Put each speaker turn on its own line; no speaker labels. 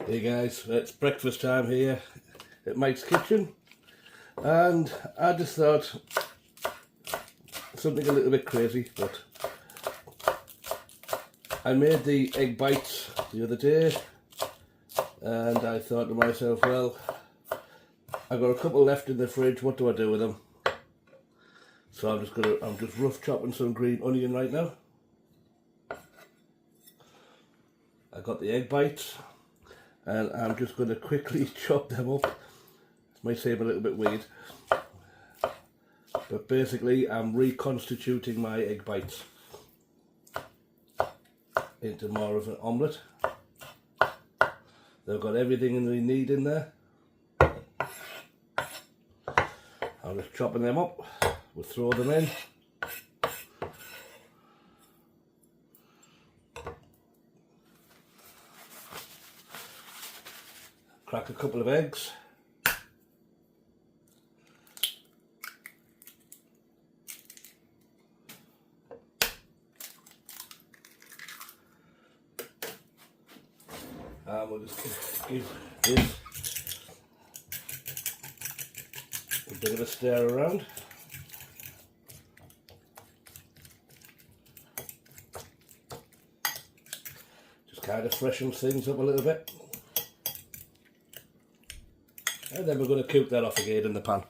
Hey guys, it's breakfast time here at Mike's kitchen, and I just thought something a little bit crazy, but I made the egg bites the other day, and I thought to myself, well, I've got a couple left in the fridge, what do I do with them? So I'm just rough chopping some green onion right now. I got the egg bites, and I'm just going to quickly chop them up. It might seem a little bit weird, but basically I'm reconstituting my egg bites into more of an omelette. They've got everything they need in there. I'm just chopping them up. We'll throw them in. Crack a couple of eggs. And we'll just give this a bit of a stir around. Just kind of freshens things up a little bit. And then we're going to cook that off again in the pan.